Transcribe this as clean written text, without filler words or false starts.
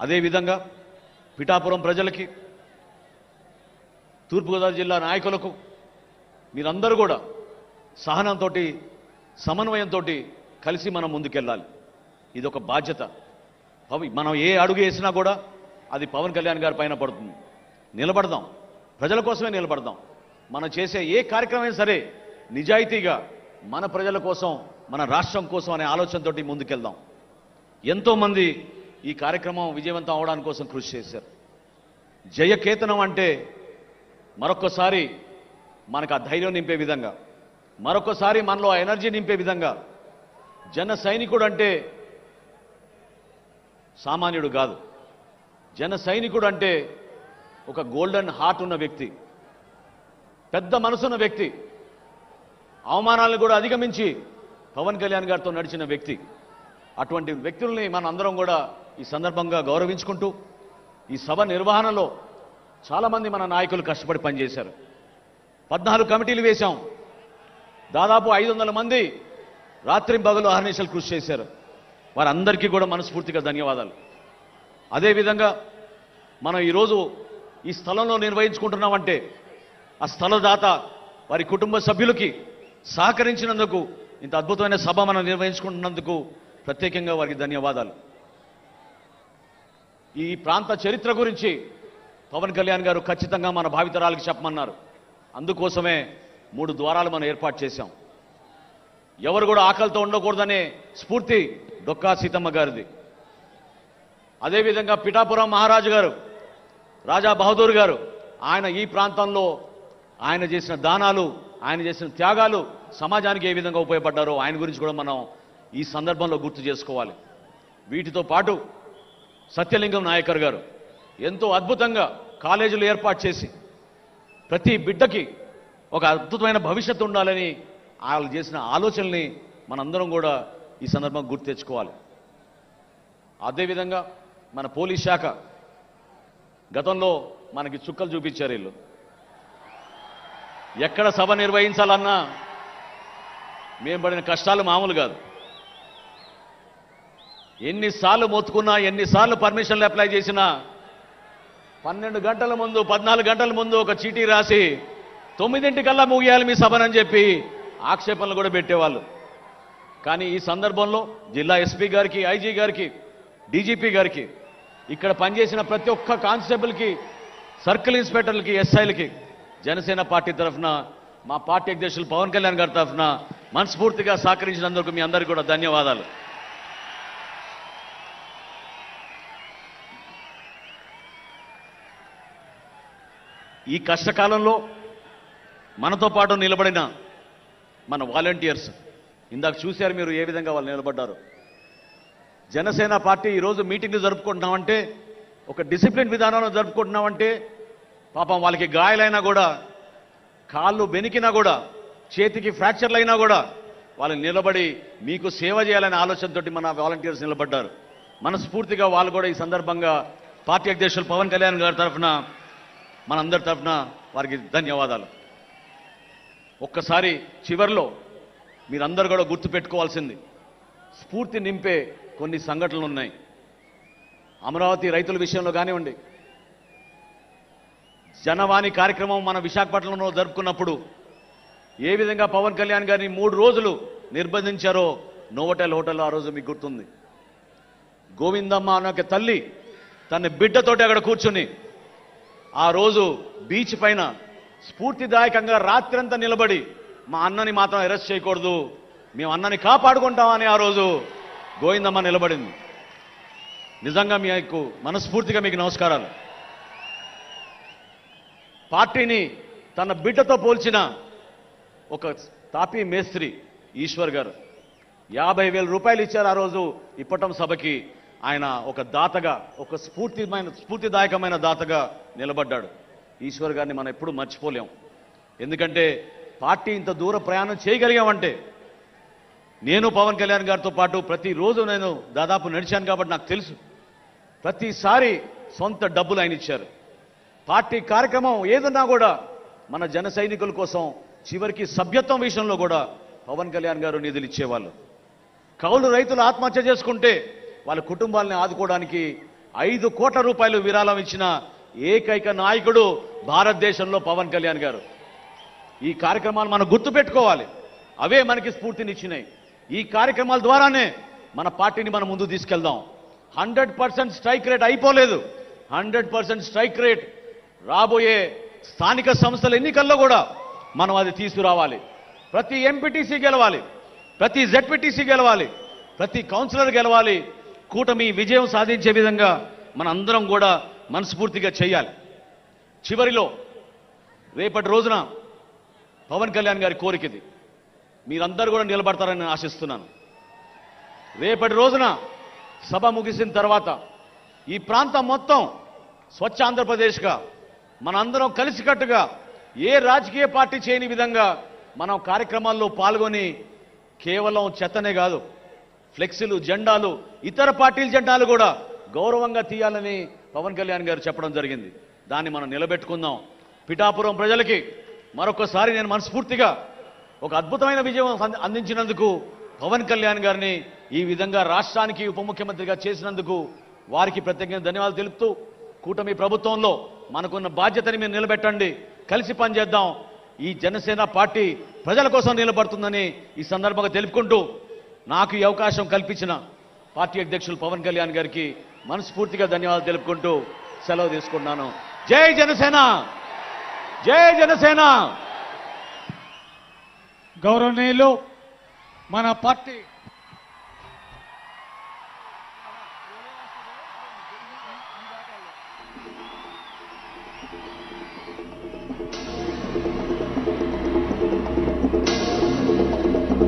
అదేవిధంగా పిఠాపురం ప్రజలకి, తూర్పుగోదావరి జిల్లా నాయకులకు మీరందరూ కూడా సహనంతో, సమన్వయంతో కలిసి మనం ముందుకెళ్ళాలి. ఇది ఒక బాధ్యత. మనం ఏ అడుగు వేసినా కూడా అది పవన్ కళ్యాణ్ గారి పైన పడుతుంది. నిలబడదాం, ప్రజల కోసమే నిలబడదాం. మనం చేసే ఏ కార్యక్రమం సరే నిజాయితీగా మన ప్రజల కోసం, మన రాష్ట్రం కోసం అనే ఆలోచనతో ముందుకెళ్దాం. ఎంతోమంది ఈ కార్యక్రమం విజయవంతం అవడానికి కోసం కృషి చేశారు. జయకేతనం అంటే మరొక్కసారి మనకు ఆ ధైర్యం నింపే విధంగా, మరొకసారి మనలో ఆ ఎనర్జీ నింపే విధంగా, జన సైనికుడు అంటే సామాన్యుడు కాదు. జన సైనికుడు అంటే ఒక గోల్డెన్ హార్ట్ ఉన్న వ్యక్తి, పెద్ద మనసున్న వ్యక్తి, అవమానాలను కూడా అధిగమించి పవన్ కళ్యాణ్ గారితో నడిచిన వ్యక్తి. అటువంటి వ్యక్తుల్ని మనం అందరం కూడా ఈ సందర్భంగా గౌరవించుకుంటూ, ఈ సభ నిర్వహణలో చాలామంది మన నాయకులు కష్టపడి పనిచేశారు. 14 కమిటీలు వేశాం. దాదాపు 500 మంది రాత్రింబగలు అహర్నిశలు కృషి చేశారు. వారందరికీ కూడా మనస్ఫూర్తిగా ధన్యవాదాలు. అదేవిధంగా మనం ఈరోజు ఈ స్థలంలో నిర్వహించుకుంటున్నామంటే ఆ స్థలదాత వారి కుటుంబ సభ్యులకి సహకరించినందుకు, ఇంత అద్భుతమైన సభ మనం నిర్వహించుకుంటున్నందుకు ప్రత్యేకంగా వారికి ధన్యవాదాలు. ఈ ప్రాంత చరిత్ర గురించి పవన్ కళ్యాణ్ గారు ఖచ్చితంగా మన భావితరాలకు చెప్పమన్నారు. అందుకోసమే 3 ద్వారాలు మనం ఏర్పాటు చేశాం. ఎవరు కూడా ఆకలితో ఉండకూడదనే స్ఫూర్తి డొక్కా సీతమ్మ గారిది. అదేవిధంగా పిఠాపురం మహారాజు గారు, రాజా బహదూర్ గారు, ఆయన ఈ ప్రాంతంలో ఆయన చేసిన దానాలు, ఆయన చేసిన త్యాగాలు సమాజానికి ఏ విధంగా ఉపయోగపడ్డారో ఆయన గురించి కూడా మనం ఈ సందర్భంలో గుర్తు చేసుకోవాలి. వీటితో పాటు సత్యలింగం నాయకర్ గారు ఎంతో అద్భుతంగా కాలేజీలు ఏర్పాటు చేసి ప్రతి బిడ్డకి ఒక అద్భుతమైన భవిష్యత్తు ఉండాలని వాళ్ళు చేసిన ఆలోచనల్ని మనందరం కూడా ఈ సందర్భంగా గుర్తు తెచ్చుకోవాలి. అదేవిధంగా మన పోలీస్ శాఖ గతంలో మనకి చుక్కలు చూపించారు. వీళ్ళు ఎక్కడ సభ నిర్వహించాలన్నా మేము పడిన కష్టాలు మామూలు కాదు. ఎన్నిసార్లు మొత్తుకున్నా, ఎన్నిసార్లు పర్మిషన్లు అప్లై చేసినా 12 గంటల ముందు, 14 గంటల ముందు ఒక చీటీ రాసి 9 ముగియాలి మీ సభనని చెప్పి ఆక్షేపణలు కూడా పెట్టేవాళ్ళు. కానీ ఈ సందర్భంలో జిల్లా ఎస్పీ గారికి, ఐజీ గారికి, డీజీపీ గారికి, ఇక్కడ పనిచేసిన ప్రతి ఒక్క కానిస్టేబుల్కి, సర్కిల్ ఇన్స్పెక్టర్లకి, ఎస్ఐలకి జనసేన పార్టీ తరఫున, మా పార్టీ అధ్యక్షులు పవన్ కళ్యాణ్ గారి తరఫున మనస్ఫూర్తిగా సహకరించినందుకు మీ అందరికీ కూడా ధన్యవాదాలు. ఈ కష్టకాలంలో మనతో పాటు నిలబడిన మన వాలంటీర్స్, ఇందాక చూశారు మీరు ఏ విధంగా వాళ్ళు నిలబడ్డారు. జనసేన పార్టీ ఈరోజు మీటింగ్లు జరుపుకుంటున్నామంటే, ఒక డిసిప్లిన్ విధానంలో జరుపుకుంటున్నామంటే, పాపం వాళ్ళకి గాయాలైనా కూడా, కాళ్ళు బెనికినా కూడా, చేతికి ఫ్రాక్చర్లు అయినా కూడా వాళ్ళు నిలబడి మీకు సేవ చేయాలనే ఆలోచనతో మన వాలంటీర్స్ నిలబడ్డారు. మనస్ఫూర్తిగా వాళ్ళు కూడా ఈ సందర్భంగా పార్టీ అధ్యక్షులు పవన్ కళ్యాణ్ గారి తరఫున, మనందరి తరఫున వారికి ధన్యవాదాలు. ఒక్కసారి చివరిలో మీరందరూ కూడా గుర్తుపెట్టుకోవాల్సింది, స్ఫూర్తి నింపే కొన్ని సంఘటనలు ఉన్నాయి. అమరావతి రైతుల విషయంలో కానివ్వండి, జనవాణి కార్యక్రమం మన విశాఖపట్నంలో జరుపుకున్నప్పుడు ఏ విధంగా పవన్ కళ్యాణ్ గారిని 3 రోజులు నిర్బంధించారో నోవోటెల్ హోటల్లో ఆ రోజు మీకు గుర్తుంది. గోవిందమ్మ అనే ఒక తల్లి తన బిడ్డతోటి అక్కడ కూర్చుని ఆ రోజు బీచ్ పైన స్ఫూర్తిదాయకంగా రాత్రంతా నిలబడి, మా అన్నని మాత్రం అరెస్ట్ చేయకూడదు, మేము అన్నని కాపాడుకుంటామని ఆ రోజు గోవిందమ్మ నిలబడింది. నిజంగా మీకు మనస్ఫూర్తిగా మీకు నమస్కారాలు. పార్టీని తన బిడ్డతో పోల్చిన ఒక తాపీ మేస్త్రి ఈశ్వర్ గారు 50,000 రూపాయలు ఇచ్చారు ఆ రోజు ఇప్పటం సభకి. ఆయన ఒక దాతగా, ఒక స్ఫూర్తిదాయకమైన దాతగా నిలబడ్డాడు. ఈశ్వర్ గారిని మనం ఎప్పుడూ మర్చిపోలేం. ఎందుకంటే పార్టీ ఇంత దూర ప్రయాణం చేయగలిగామంటే, నేను పవన్ కళ్యాణ్ గారితో పాటు ప్రతిరోజు నేను దాదాపు నడిచాను కాబట్టి నాకు తెలుసు. ప్రతిసారి సొంత డబ్బులు ఆయన ఇచ్చారు. పార్టీ కార్యక్రమం ఏదన్నా కూడా మన జన సైనికుల కోసం, చివరికి సభ్యత్వం విషయంలో కూడా పవన్ కళ్యాణ్ గారు నిధులు ఇచ్చేవాళ్ళు. కౌలు రైతులు ఆత్మహత్య చేసుకుంటే వాళ్ళ కుటుంబాలని ఆదుకోవడానికి 5 కోట్ల రూపాయలు విరాళం ఇచ్చిన ఏకైక నాయకుడు భారతదేశంలో పవన్ కళ్యాణ్ గారు. ఈ కార్యక్రమాలు మనం గుర్తుపెట్టుకోవాలి. అవే మనకి స్ఫూర్తినిచ్చినాయి. ఈ కార్యక్రమాల ద్వారానే మన పార్టీని మనం ముందు తీసుకెళ్దాం. 100% స్ట్రైక్ రేట్ అయిపోలేదు. 100% స్ట్రైక్ రేట్ రాబోయే స్థానిక సంస్థల ఎన్నికల్లో కూడా మనం అది తీసుకురావాలి. ప్రతి ఎంపీటీసీ గెలవాలి, ప్రతి జెడ్పీటీసీ గెలవాలి, ప్రతి కౌన్సిలర్ గెలవాలి. కూటమి విజయం సాధించే విధంగా మన అందరం కూడా మనస్ఫూర్తిగా చేయాలి. చివరిలో రేపటి రోజున పవన్ కళ్యాణ్ గారి కోరికది, మీరందరూ కూడా నిలబడతారని నేను ఆశిస్తున్నాను. రేపటి రోజున సభ ముగిసిన తర్వాత ఈ ప్రాంతం మొత్తం స్వచ్ఛ ఆంధ్రప్రదేశ్గా మనందరం కలిసికట్టుగా ఏ రాజకీయ పార్టీ చేయని విధంగా మనం కార్యక్రమాల్లో పాల్గొని కేవలం చెత్తనే కాదు, ఫ్లెక్సీలు, జెండాలు, ఇతర పార్టీల జెండాలు కూడా గౌరవంగా తీయాలని పవన్ కళ్యాణ్ గారు చెప్పడం జరిగింది. దాన్ని మనం నిలబెట్టుకుందాం. పిఠాపురం ప్రజలకి మరొకసారి నేను మనస్ఫూర్తిగా ఒక అద్భుతమైన విజయం అందించినందుకు పవన్ కళ్యాణ్ గారిని ఈ విధంగా రాష్ట్రానికి ఉప ముఖ్యమంత్రిగా చేసినందుకు వారికి ప్రత్యేకంగా ధన్యవాదాలు తెలుపుతూ, కూటమి ప్రభుత్వంలో మనకున్న బాధ్యతని మీరు నిలబెట్టండి, కలిసి పనిచేద్దాం. ఈ జనసేన పార్టీ ప్రజల కోసం నిలబడుతుందని ఈ సందర్భంగా తెలుపుకుంటూ, నాకు ఈ అవకాశం కల్పించిన పార్టీ అధ్యక్షులు పవన్ కళ్యాణ్ గారికి మనస్ఫూర్తిగా ధన్యవాదాలు తెలుపుకుంటూ సెలవు తీసుకుంటున్నాను. జై జనసేన, జై జనసేన. గౌరవనీయులు మన పార్టీ